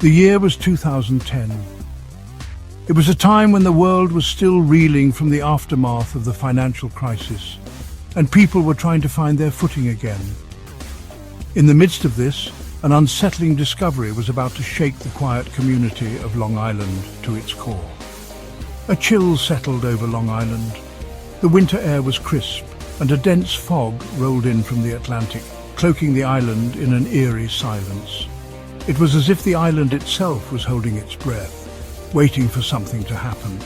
The year was 2010. It was a time when the world was still reeling from the aftermath of the financial crisis, and people were trying to find their footing again. In the midst of this, an unsettling discovery was about to shake the quiet community of Long Island to its core. A chill settled over Long Island. The winter air was crisp, and a dense fog rolled in from the Atlantic, cloaking the island in an eerie silence. It was as if the island itself was holding its breath, waiting for something to happen.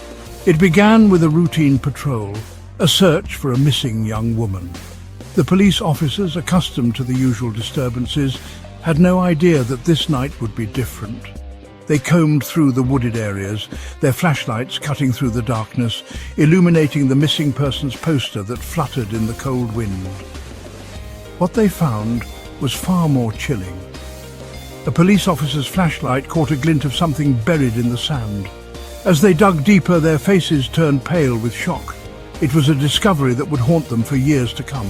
It began with a routine patrol, a search for a missing young woman. The police officers, accustomed to the usual disturbances, had no idea that this night would be different. They combed through the wooded areas, their flashlights cutting through the darkness, illuminating the missing persons poster that fluttered in the cold wind. What they found was far more chilling. A police officer's flashlight caught a glint of something buried in the sand. As they dug deeper, their faces turned pale with shock. It was a discovery that would haunt them for years to come.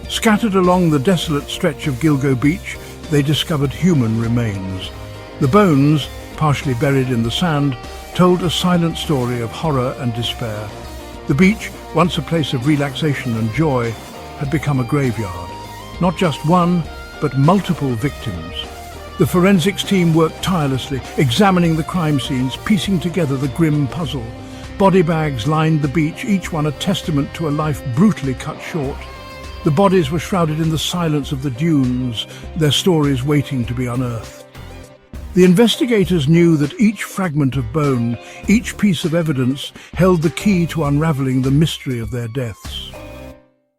Scattered along the desolate stretch of Gilgo Beach, they discovered human remains. The bones, partially buried in the sand, told a silent story of horror and despair. The beach, once a place of relaxation and joy, had become a graveyard. Not just one, but multiple victims. The forensics team worked tirelessly, examining the crime scenes, piecing together the grim puzzle. Body bags lined the beach, each one a testament to a life brutally cut short. The bodies were shrouded in the silence of the dunes, their stories waiting to be unearthed. The investigators knew that each fragment of bone, each piece of evidence, held the key to unraveling the mystery of their deaths.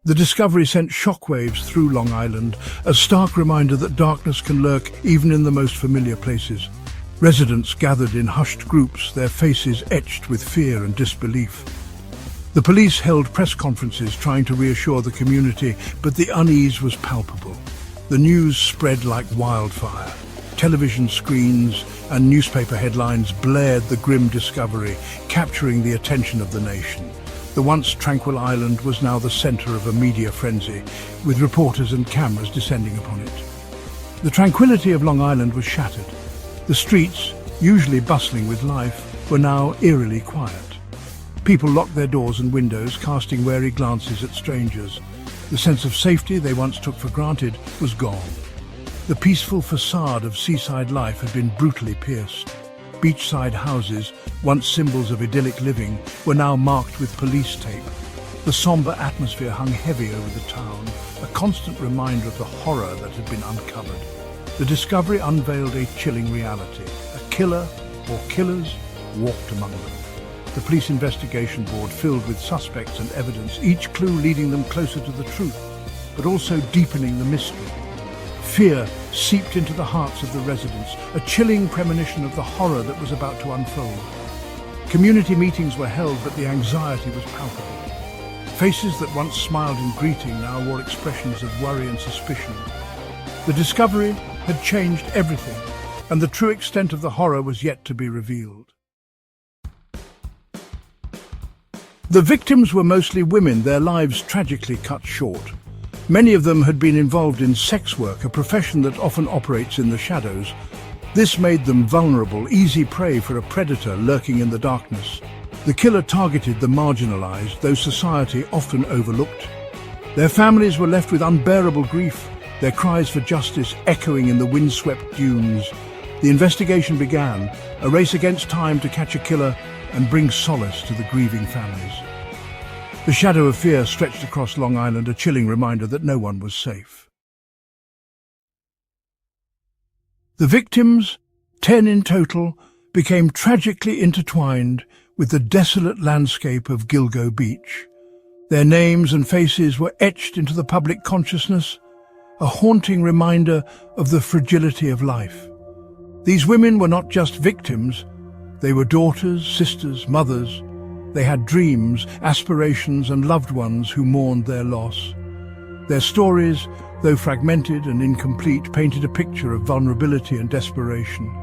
The discovery sent shockwaves through Long Island, a stark reminder that darkness can lurk even in the most familiar places. Residents gathered in hushed groups, their faces etched with fear and disbelief. The police held press conferences trying to reassure the community, but the unease was palpable. The news spread like wildfire. Television screens and newspaper headlines blared the grim discovery, capturing the attention of the nation. The once tranquil island was now the center of a media frenzy, with reporters and cameras descending upon it. The tranquility of Long Island was shattered. The streets, usually bustling with life, were now eerily quiet. People locked their doors and windows, casting wary glances at strangers. The sense of safety they once took for granted was gone. The peaceful facade of seaside life had been brutally pierced. Beachside houses, once symbols of idyllic living, were now marked with police tape. The somber atmosphere hung heavy over the town, a constant reminder of the horror that had been uncovered. The discovery unveiled a chilling reality. A killer, or killers, walked among them. The police investigation board filled with suspects and evidence, each clue leading them closer to the truth, but also deepening the mystery. Fear seeped into the hearts of the residents, a chilling premonition of the horror that was about to unfold. Community meetings were held, but the anxiety was palpable. Faces that once smiled in greeting now wore expressions of worry and suspicion. The discovery had changed everything, and the true extent of the horror was yet to be revealed. The victims were mostly women, their lives tragically cut short. Many of them had been involved in sex work, a profession that often operates in the shadows. This made them vulnerable, easy prey for a predator lurking in the darkness. The killer targeted the marginalized, those society often overlooked. Their families were left with unbearable grief, their cries for justice echoing in the windswept dunes. The investigation began, a race against time to catch a killer and bring solace to the grieving families. The shadow of fear stretched across Long Island, a chilling reminder that no one was safe. The victims, 10 in total, became tragically intertwined with the desolate landscape of Gilgo Beach. Their names and faces were etched into the public consciousness, a haunting reminder of the fragility of life. These women were not just victims, they were daughters, sisters, mothers. They had dreams, aspirations, and loved ones who mourned their loss. Their stories, though fragmented and incomplete, painted a picture of vulnerability and desperation.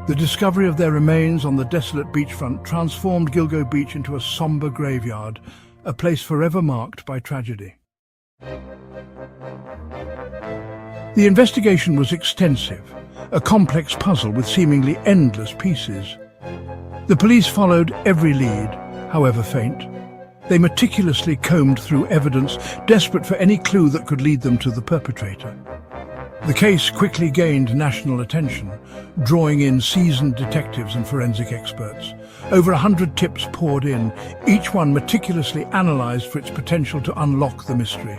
The discovery of their remains on the desolate beachfront transformed Gilgo Beach into a somber graveyard, a place forever marked by tragedy. The investigation was extensive. a complex puzzle with seemingly endless pieces. The police followed every lead, however faint. They meticulously combed through evidence, desperate for any clue that could lead them to the perpetrator. The case quickly gained national attention, drawing in seasoned detectives and forensic experts. Over 100 tips poured in, each one meticulously analysed for its potential to unlock the mystery.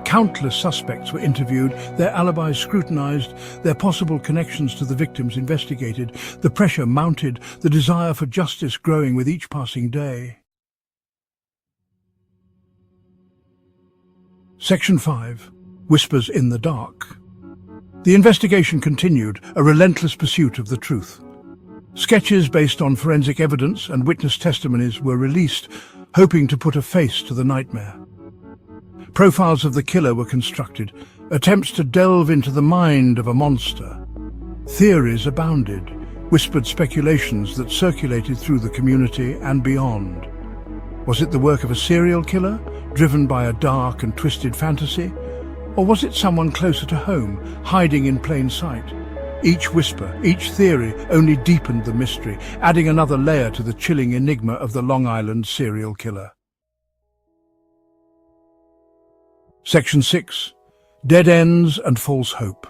Countless suspects were interviewed, their alibis scrutinised, their possible connections to the victims investigated. The pressure mounted, the desire for justice growing with each passing day. Section 5. Whispers in the Dark. The investigation continued, a relentless pursuit of the truth. Sketches based on forensic evidence and witness testimonies were released, hoping to put a face to the nightmare. Profiles of the killer were constructed, attempts to delve into the mind of a monster. Theories abounded, whispered speculations that circulated through the community and beyond. Was it the work of a serial killer, driven by a dark and twisted fantasy? Or was it someone closer to home, hiding in plain sight? Each whisper, each theory only deepened the mystery, adding another layer to the chilling enigma of the Long Island serial killer. Section 6. Dead Ends and False Hope.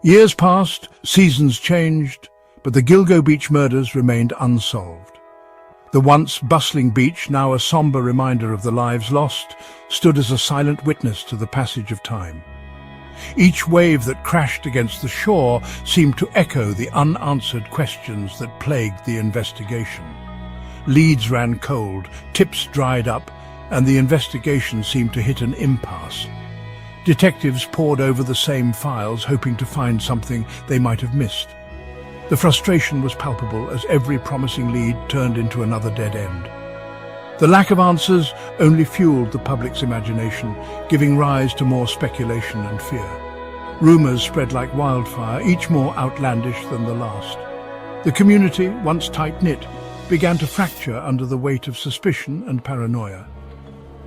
Years passed, seasons changed, but the Gilgo Beach murders remained unsolved. The once bustling beach, now a somber reminder of the lives lost, stood as a silent witness to the passage of time. Each wave that crashed against the shore seemed to echo the unanswered questions that plagued the investigation. Leads ran cold, tips dried up, and the investigation seemed to hit an impasse. Detectives pored over the same files, hoping to find something they might have missed. The frustration was palpable as every promising lead turned into another dead end. The lack of answers only fueled the public's imagination, giving rise to more speculation and fear. Rumors spread like wildfire, each more outlandish than the last. The community, once tight-knit, began to fracture under the weight of suspicion and paranoia.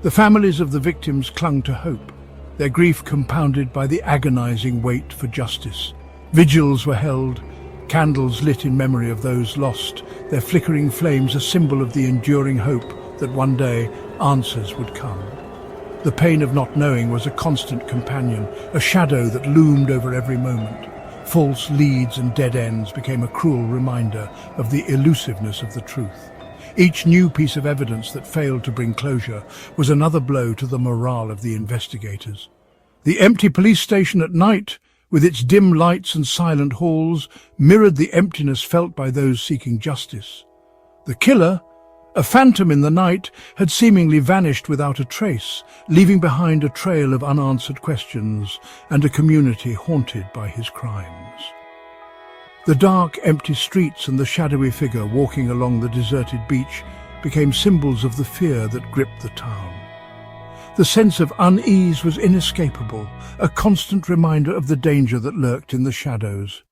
The families of the victims clung to hope, their grief compounded by the agonizing wait for justice. Vigils were held, candles lit in memory of those lost, their flickering flames a symbol of the enduring hope that one day answers would come. The pain of not knowing was a constant companion, a shadow that loomed over every moment. False leads and dead ends became a cruel reminder of the elusiveness of the truth. Each new piece of evidence that failed to bring closure was another blow to the morale of the investigators. The empty police station at night, with its dim lights and silent halls, mirrored the emptiness felt by those seeking justice. The killer, a phantom in the night, had seemingly vanished without a trace, leaving behind a trail of unanswered questions and a community haunted by his crimes. The dark, empty streets and the shadowy figure walking along the deserted beach became symbols of the fear that gripped the town. The sense of unease was inescapable, a constant reminder of the danger that lurked in the shadows.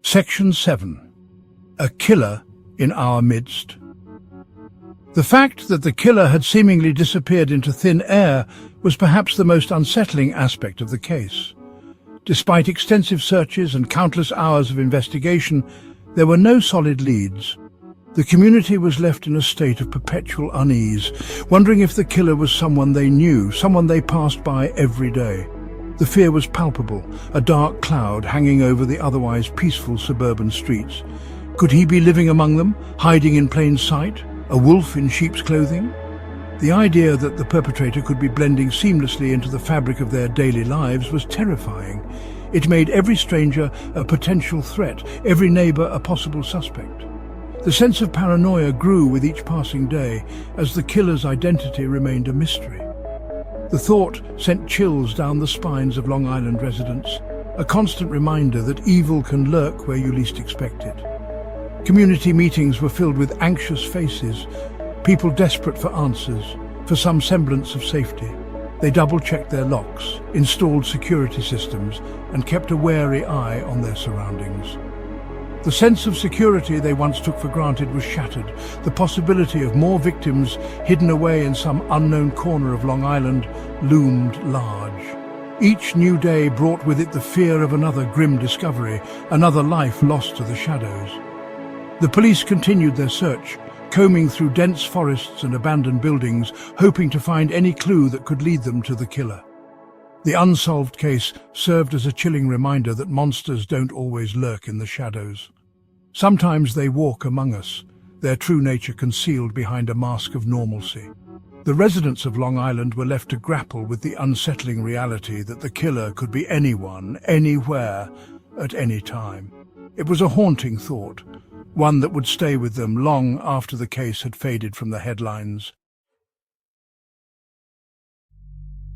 Section 7. A killer in our midst. The fact that the killer had seemingly disappeared into thin air was perhaps the most unsettling aspect of the case. Despite extensive searches and countless hours of investigation, there were no solid leads. The community was left in a state of perpetual unease, wondering if the killer was someone they knew, someone they passed by every day. The fear was palpable, a dark cloud hanging over the otherwise peaceful suburban streets. Could he be living among them, hiding in plain sight, a wolf in sheep's clothing? The idea that the perpetrator could be blending seamlessly into the fabric of their daily lives was terrifying. It made every stranger a potential threat, every neighbor a possible suspect. The sense of paranoia grew with each passing day as the killer's identity remained a mystery. The thought sent chills down the spines of Long Island residents, a constant reminder that evil can lurk where you least expect it. Community meetings were filled with anxious faces, people desperate for answers, for some semblance of safety. They double-checked their locks, installed security systems, and kept a wary eye on their surroundings. The sense of security they once took for granted was shattered. The possibility of more victims hidden away in some unknown corner of Long Island loomed large. Each new day brought with it the fear of another grim discovery, another life lost to the shadows. The police continued their search, combing through dense forests and abandoned buildings, hoping to find any clue that could lead them to the killer. The unsolved case served as a chilling reminder that monsters don't always lurk in the shadows. Sometimes they walk among us, their true nature concealed behind a mask of normalcy. The residents of Long Island were left to grapple with the unsettling reality that the killer could be anyone, anywhere, at any time. It was a haunting thought, one that would stay with them long after the case had faded from the headlines.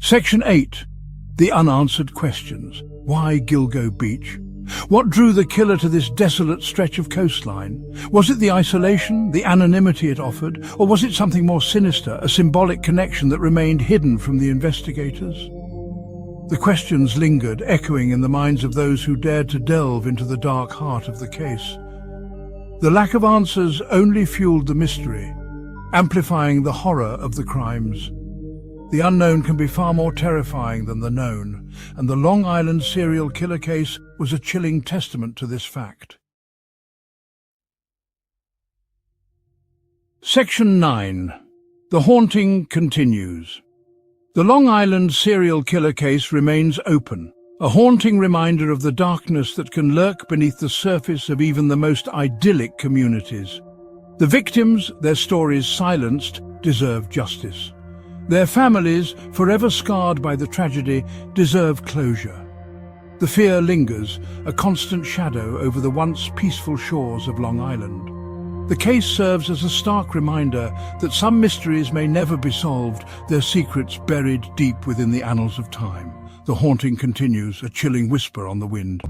Section 8. The unanswered questions. Why Gilgo Beach? What drew the killer to this desolate stretch of coastline? Was it the isolation, the anonymity it offered, or was it something more sinister, a symbolic connection that remained hidden from the investigators? The questions lingered, echoing in the minds of those who dared to delve into the dark heart of the case. The lack of answers only fueled the mystery, amplifying the horror of the crimes. The unknown can be far more terrifying than the known, and the Long Island serial killer case was a chilling testament to this fact. Section 9. The haunting continues. The Long Island serial killer case remains open, a haunting reminder of the darkness that can lurk beneath the surface of even the most idyllic communities. The victims, their stories silenced, deserve justice. Their families, forever scarred by the tragedy, deserve closure. The fear lingers, a constant shadow over the once peaceful shores of Long Island. The case serves as a stark reminder that some mysteries may never be solved, their secrets buried deep within the annals of time. The haunting continues, a chilling whisper on the wind.